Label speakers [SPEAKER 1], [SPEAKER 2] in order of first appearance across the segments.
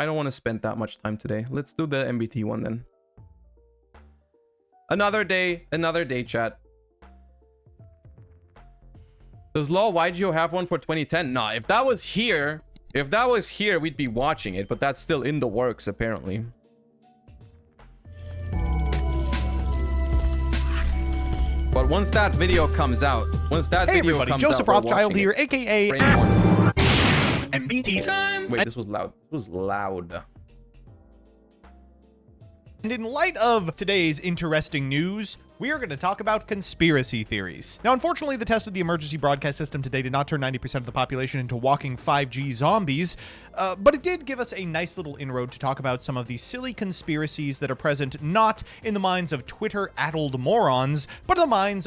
[SPEAKER 1] I don't want to spend that much time today. Let's do the MBT one then. Another day, chat. Does Law Yugioh have one for 2010? Nah, if that was here, we'd be watching it, but that's still in the works apparently. But once that video comes out,
[SPEAKER 2] hey everybody, Joseph Rothschild here, aka MBT time.
[SPEAKER 1] Wait, this was loud. This was loud.
[SPEAKER 2] And in light of today's interesting news, we are going to talk about conspiracy theories. Now, unfortunately, the test of the emergency broadcast system today did not turn 90% of the population into walking 5G zombies, but it did give us a nice little inroad to talk about some of the silly conspiracies that are present not in the minds of Twitter-addled morons, but in the minds...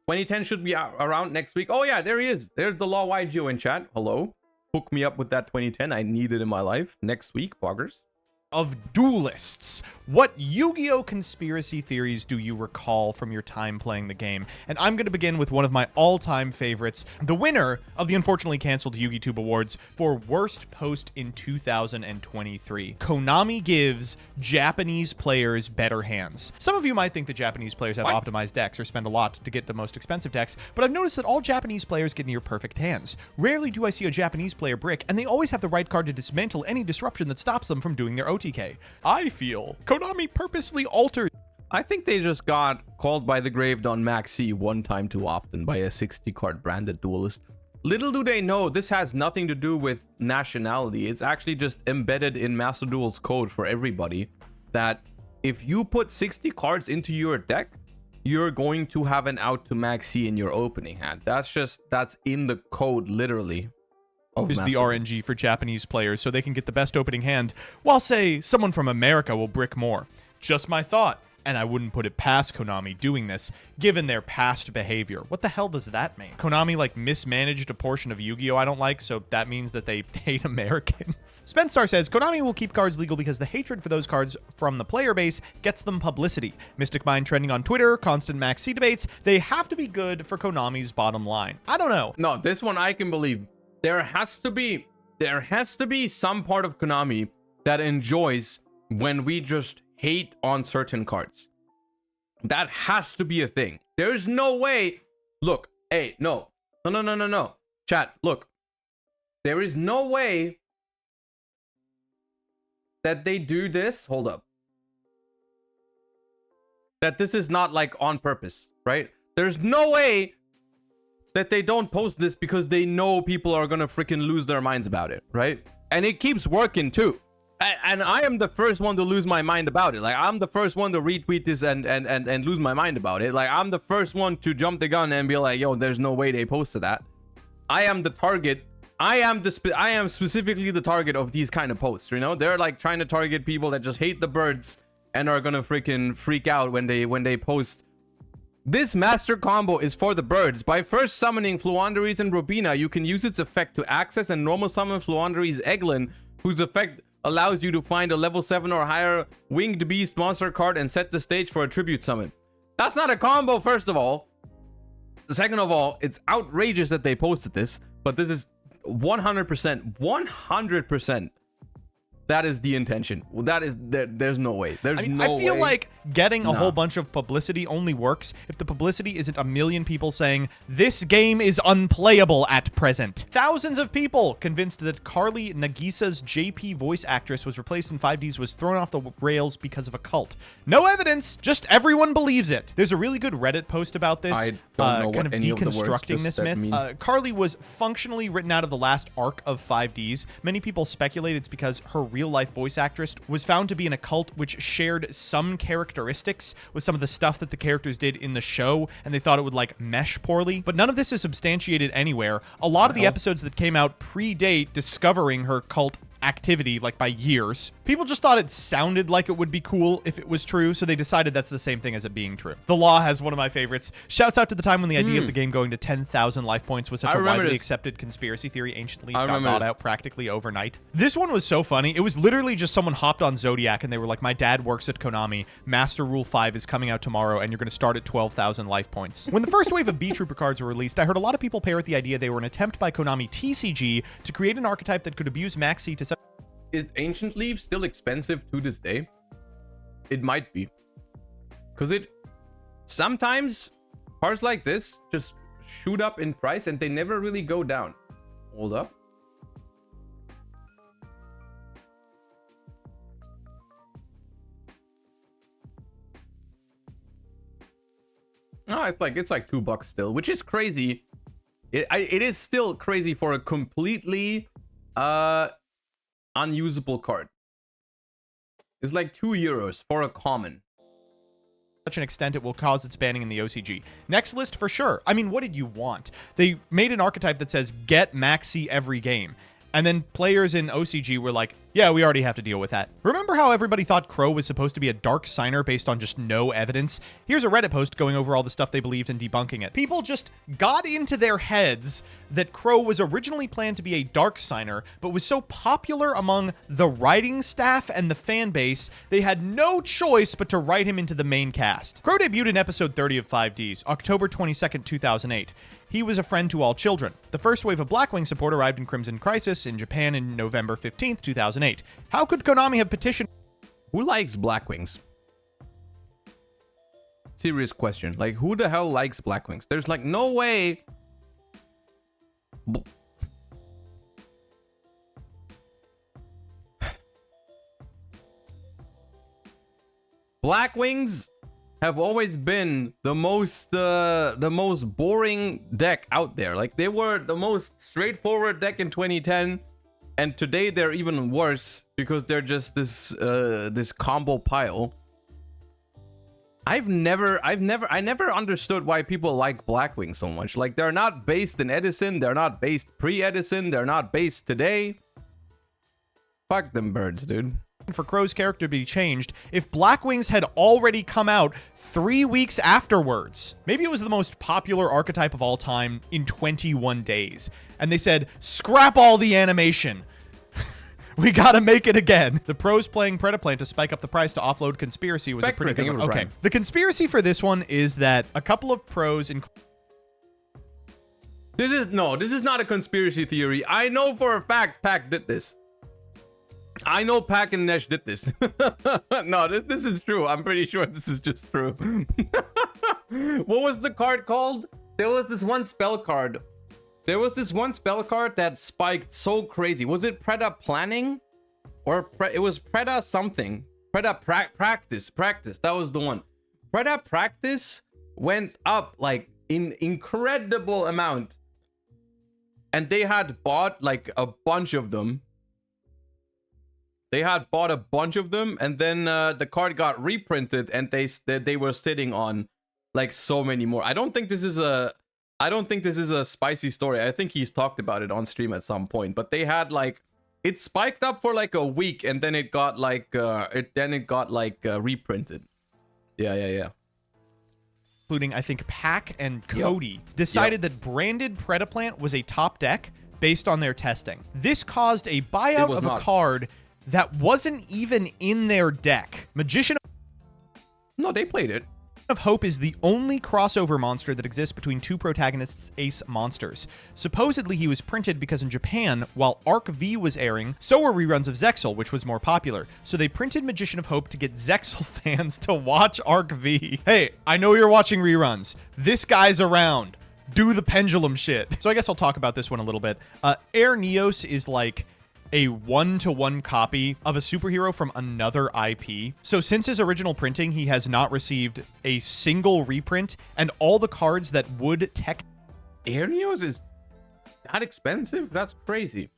[SPEAKER 1] 2010 should be around next week. Oh yeah, there he is. There's the Law Yugioh in chat. Hello. Hook me up with that 2010. I need it in my life. Next week, poggers.
[SPEAKER 2] Of duelists. What Yu-Gi-Oh conspiracy theories do you recall from your time playing the game? And I'm going to begin with one of my all-time favorites, the winner of the unfortunately canceled YugiTube Awards for Worst Post in 2023. Konami gives Japanese players better hands. Some of you might think that Japanese players have optimized decks or spend a lot to get the most expensive decks, but I've noticed that all Japanese players get near perfect hands. Rarely do I see a Japanese player brick, and they always have the right card to dismantle any disruption that stops them from doing their OTK. I feel Konami purposely altered.
[SPEAKER 1] I think they just got called by the grave on Max C one time too often by a 60 card branded duelist. Little do they know, this has nothing to do with nationality. It's actually just embedded in Master Duel's code for everybody that if you put 60 cards into your deck, you're going to have an out to Max C in your opening hand. That's in the code literally.
[SPEAKER 2] Is the RNG for Japanese players so they can get the best opening hand, while say someone from America will brick more. Just my thought, and I wouldn't put it past Konami doing this, given their past behavior. What the hell does that mean? Konami like mismanaged a portion of Yu-Gi-Oh! I don't like, so that means that they hate Americans. Spenstar says, Konami will keep cards legal because the hatred for those cards from the player base gets them publicity. Mystic Mind trending on Twitter, constant Max C debates, they have to be good for Konami's bottom line. I don't know.
[SPEAKER 1] No, this one I can believe. There has to be some part of Konami that enjoys when we just hate on certain cards. That has to be a thing. There's no way. Look, hey, no. Chat, look. There is no way that they do this. Hold up. That this is not like on purpose, right? There's no way that they don't post this because they know people are gonna freaking lose their minds about it, right? And it keeps working too. And I am the first one to lose my mind about it. Like, I'm the first one to retweet this and lose my mind about it. Like, I'm the first one to jump the gun and be like, yo, there's no way they posted that. I am the target. I am specifically the target of these kind of posts, you know? They're like trying to target people that just hate the birds and are gonna freaking freak out when they post. This master combo is for the birds. By first summoning Fluandere's and Robina, you can use its effect to access and normal summon Fluandere's Eglin, whose effect allows you to find a level 7 or higher winged beast monster card and set the stage for a tribute summon. That's not a combo, first of all. Second of all, it's outrageous that they posted this, but this is 100%. That is the intention. That is, there's no way. I
[SPEAKER 2] feel like getting a whole bunch of publicity only works if the publicity isn't a million people saying, this game is unplayable at present. Thousands of people convinced that Carly Nagisa's JP voice actress was replaced in 5Ds was thrown off the rails because of a cult. No evidence, just everyone believes it. There's a really good Reddit post about this,
[SPEAKER 1] I don't know
[SPEAKER 2] kind of deconstructing this myth. Carly was functionally written out of the last arc of 5Ds. Many people speculate it's because her real-life voice actress was found to be in a cult which shared some characteristics with some of the stuff that the characters did in the show, and they thought it would like mesh poorly. But none of this is substantiated anywhere. A lot of the episodes that came out predate discovering her cult activity, like by years. People just thought it sounded like it would be cool if it was true, so they decided that's the same thing as it being true. The Law has one of my favorites. Shouts out to the time when the idea of the game going to 10,000 life points was such a widely accepted conspiracy theory anciently got bought out practically overnight. This one was so funny. It was literally just someone hopped on Zodiac and they were like, my dad works at Konami. Master Rule 5 is coming out tomorrow and you're going to start at 12,000 life points. When the first wave of B-Trooper cards were released, I heard a lot of people parrot the idea they were an attempt by Konami TCG to create an archetype that could abuse Maxi to
[SPEAKER 1] is Ancient Leaf still expensive to this day? It might be. Because sometimes cards like this just shoot up in price and they never really go down. Hold up. No, it's like $2 still, which is crazy. It is still crazy for a completely unusable card. It's like €2 for a common.
[SPEAKER 2] Such an extent it will cause its banning in the OCG. Next list for sure. I mean, what did you want? They made an archetype that says get maxi every game. And then players in OCG were like, yeah, we already have to deal with that. Remember how everybody thought Crow was supposed to be a dark signer based on just no evidence? Here's a Reddit post going over all the stuff they believed and debunking it. People just got into their heads that Crow was originally planned to be a dark signer, but was so popular among the writing staff and the fan base, they had no choice but to write him into the main cast. Crow debuted in episode 30 of 5Ds, October 22nd, 2008. He was a friend to all children. The first wave of Blackwing support arrived in Crimson Crisis in Japan in November 15th, 2008. How could Konami have petitioned?
[SPEAKER 1] Who likes Blackwings? Serious question. Like, who the hell likes Blackwings? There's like no way. Blackwings have always been the most boring deck out there. Like, they were the most straightforward deck in 2010, and today they're even worse because they're just this combo pile. I never understood why people like Blackwing so much. Like, they're not based in Edison, they're not based pre-Edison, they're not based today. Fuck them birds, dude.
[SPEAKER 2] For Crow's character to be changed if Blackwings had already come out 3 weeks afterwards. Maybe it was the most popular archetype of all time in 21 days. And they said, scrap all the animation. We gotta make it again. The pros playing Predaplant to spike up the price to offload Conspiracy was a pretty good one. Okay, the conspiracy for this one is that a couple of pros
[SPEAKER 1] This is not a conspiracy theory. I know for a fact Pac did this. I know Pac and Nesh did this. No, this is true. I'm pretty sure this is just true. What was the card called? There was this one spell card. There was this one spell card that spiked so crazy. Was it Preda Planning? Or it was Preda something. Preda Practice. Practice. That was the one. Preda Practice went up like in incredible amount. And they had bought like a bunch of them. They had bought a bunch of them, and then the card got reprinted, and they were sitting on like so many more. I don't think this is a spicy story. I think he's talked about it on stream at some point. But they had like it spiked up for like a week, and then it got like reprinted. Yeah.
[SPEAKER 2] Including I think Pac and Cody decided that branded Predaplant was a top deck based on their testing. This caused a buyout of a card that wasn't even in their deck. Magician
[SPEAKER 1] No, they played it.
[SPEAKER 2] of Hope is the only crossover monster that exists between two protagonists' ace monsters. Supposedly he was printed because in Japan, while Arc V was airing, so were reruns of Zexal, which was more popular. So they printed Magician of Hope to get Zexal fans to watch Arc V. Hey, I know you're watching reruns. This guy's around. Do the pendulum shit. So I guess I'll talk about this one a little bit. Air Neos is like a one-to-one copy of a superhero from another IP. So since his original printing, he has not received a single reprint, and all the cards that would
[SPEAKER 1] Air Neos is that expensive? That's crazy.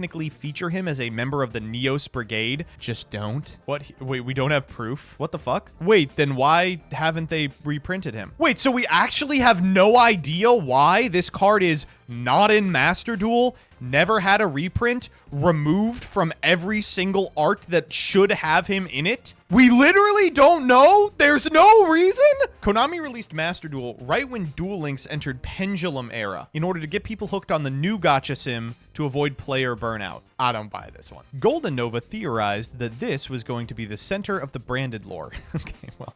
[SPEAKER 2] technically feature him as a member of the Neos Brigade just don't. What? Wait, we don't have proof? What the fuck? Wait, then why haven't they reprinted him? Wait, so we actually have no idea why this card is not in Master Duel, never had a reprint, removed from every single art that should have him in it? We literally don't know? There's no reason? Konami released Master Duel right when Duel Links entered Pendulum era in order to get people hooked on the new gacha sim to avoid player burnout. I don't buy this one. Golden Nova theorized that this was going to be the center of the branded lore. Okay, well,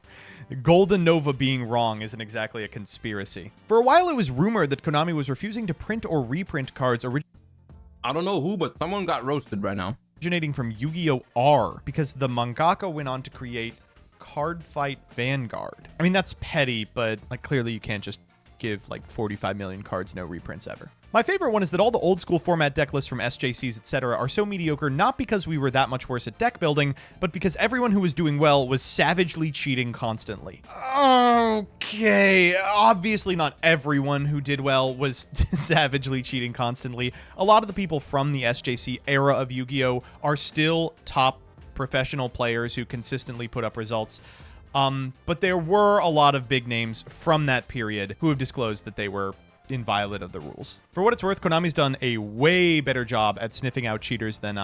[SPEAKER 2] Golden Nova being wrong isn't exactly a conspiracy. For a while, it was rumored that Konami was refusing to print or reprint cards originally.
[SPEAKER 1] I don't know who, but someone got roasted right now.
[SPEAKER 2] Originating from Yu-Gi-Oh! R, because the mangaka went on to create Card Fight Vanguard. I mean, that's petty, but like clearly you can't just give like 45 million cards, no reprints ever. My favorite one is that all the old school format deck lists from SJCs, etc. are so mediocre not because we were that much worse at deck building, but because everyone who was doing well was savagely cheating constantly. Okay, obviously not everyone who did well was savagely cheating constantly. A lot of the people from the SJC era of Yu-Gi-Oh! Are still top professional players who consistently put up results. But there were a lot of big names from that period who have disclosed that they were inviolate of the rules. For what it's worth, Konami's done a way better job at sniffing out cheaters than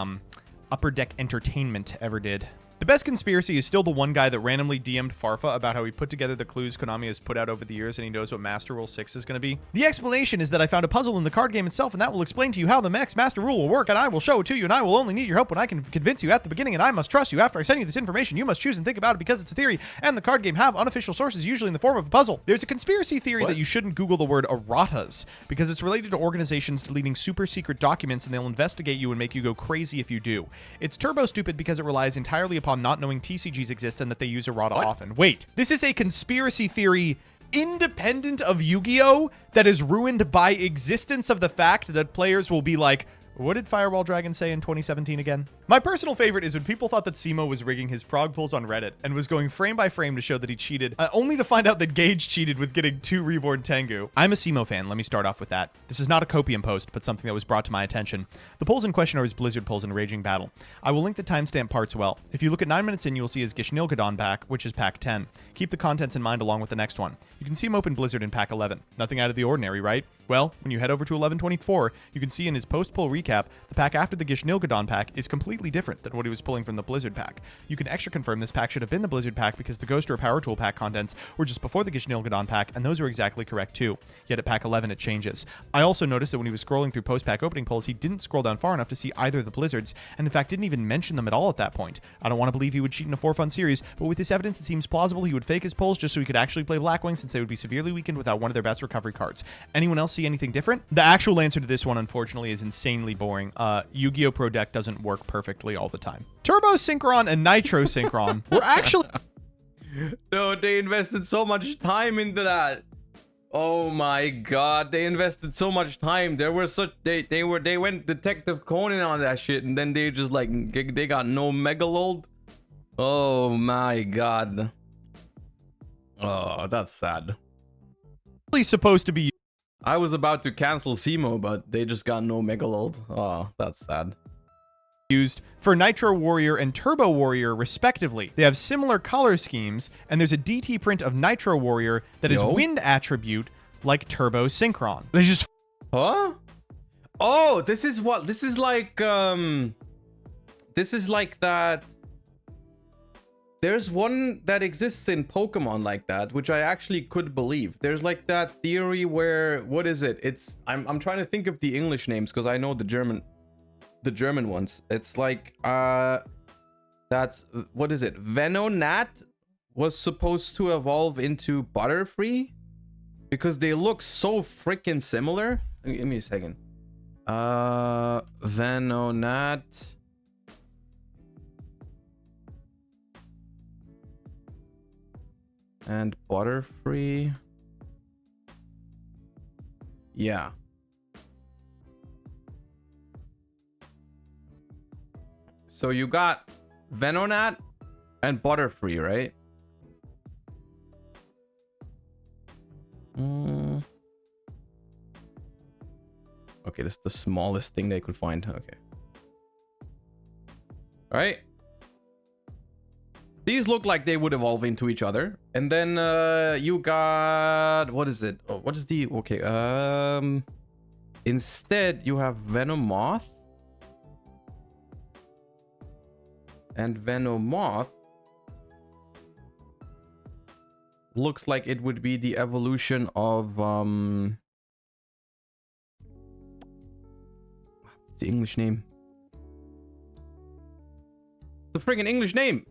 [SPEAKER 2] Upper Deck Entertainment ever did. The best conspiracy is still the one guy that randomly DM'd Farfa about how he put together the clues Konami has put out over the years and he knows what Master Rule 6 is going to be. The explanation is that I found a puzzle in the card game itself and that will explain to you how the next Master Rule will work and I will show it to you and I will only need your help when I can convince you at the beginning and I must trust you. After I send you this information, you must choose and think about it because it's a theory and the card game have unofficial sources usually in the form of a puzzle. There's a conspiracy theory that you shouldn't Google the word erratas because it's related to organizations deleting super secret documents and they'll investigate you and make you go crazy if you do. It's turbo stupid because it relies entirely upon not knowing TCGs exist and that they use errata often. Wait, this is a conspiracy theory independent of Yu-Gi-Oh! That is ruined by existence of the fact that players will be like, what did Fireball Dragon say in 2017 again? My personal favorite is when people thought that Simo was rigging his prog pulls on Reddit and was going frame by frame to show that he cheated, only to find out that Gage cheated with getting 2 Reborn Tengu. I'm a Simo fan, let me start off with that. This is not a copium post, but something that was brought to my attention. The pulls in question are his Blizzard pulls in Raging Battle. I will link the timestamp parts well. If you look at 9 minutes in, you will see his Gishnilgadon pack, which is pack 10. Keep the contents in mind along with the next one. You can see him open Blizzard in pack 11. Nothing out of the ordinary, right? Well, when you head over to 1124, you can see in his post-pull recap, the pack after the Gishnilgadon pack is completely different than what he was pulling from the Blizzard pack. You can extra confirm this pack should have been the Blizzard pack because the Ghost or Power Tool pack contents were just before the Gishnilgadon pack, and those were exactly correct too. Yet at pack 11 it changes. I also noticed that when he was scrolling through post-pack opening polls, he didn't scroll down far enough to see either of the Blizzards, and in fact didn't even mention them at all at that point. I don't want to believe he would cheat in a 4-fun series, but with this evidence it seems plausible he would fake his pulls just so he could actually play Blackwing since they would be severely weakened without one of their best recovery cards. Anyone else see anything different? The actual answer to this one, unfortunately, is insanely boring. Yu-Gi-Oh! Pro Deck doesn't work perfectly all the time. Turbo Synchron and Nitro Synchron were actually...
[SPEAKER 1] No, they invested so much time into that. Oh my god, they invested so much time. There were such... They went Detective Conan on that shit, and then they just like... They got no Megalold. Oh my god. Oh, that's sad.
[SPEAKER 2] Supposed to be...
[SPEAKER 1] I was about to cancel Simo, but they just got no Megalold. Oh, that's sad.
[SPEAKER 2] Used for Nitro Warrior and Turbo Warrior respectively. They have similar color schemes, and there's a DT print of Nitro Warrior that is wind attribute like Turbo Synchron. They just...
[SPEAKER 1] Huh? Oh, this is what... This is like that... There's one that exists in Pokemon like that, which I actually could believe. There's like that theory where... What is it? It's... I'm trying to think of the English names because I know the German ones. It's like... That's... What is it? Venonat was supposed to evolve into Butterfree? Because they look so freaking similar. Give me a second. Venonat... and Butterfree. Yeah. So you got Venonat and Butterfree, right? Okay, this is the smallest thing they could find. Okay. All right. These look like they would evolve into each other. And then you got... What is it? Oh, what is the... Okay. Instead, you have Venomoth. And Venomoth looks like it would be the evolution of... What's the English name? The friggin' English name!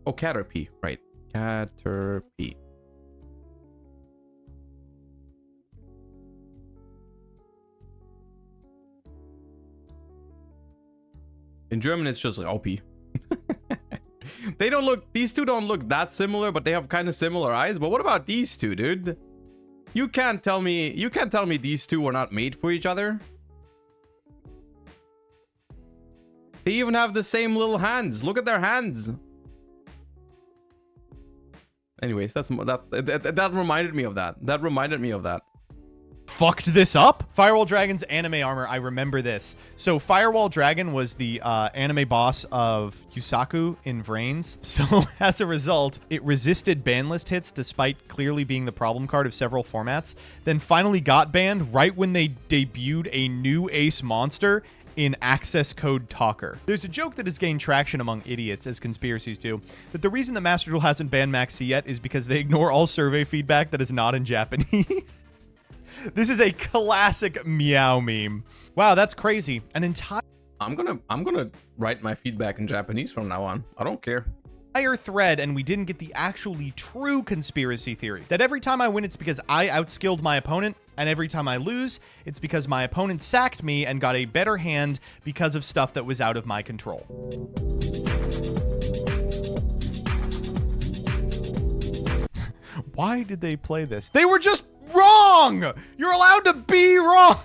[SPEAKER 1] Oh, Caterpie, right. Caterpie. In German, it's just like OP. They don't look, these two don't look that similar, but they have kind of similar eyes. But what about these two, dude? You can't tell me these two were not made for each other. They even have the same little hands. Look at their hands. Anyways, that reminded me of that. That reminded me of that.
[SPEAKER 2] Fucked this up? Firewall Dragon's anime armor, I remember this. So Firewall Dragon was the anime boss of Yusaku in Vrains. So as a result, it resisted ban list hits despite clearly being the problem card of several formats. Then finally got banned right when they debuted a new ace monster in access code Talker. There's a joke that has gained traction among idiots, as conspiracies do, that the reason that Master Duel hasn't banned Maxi yet is because they ignore all survey feedback that is not in Japanese. This is a classic meow meme. Wow, that's crazy. An entire
[SPEAKER 1] I'm gonna write my feedback in Japanese from now on. I don't care.
[SPEAKER 2] Thread, and we didn't get the actually true conspiracy theory that every time I win it's because I outskilled my opponent, and every time I lose it's because my opponent sacked me and got a better hand because of stuff that was out of my control. Why did they play this? They were just wrong! You're allowed to be wrong!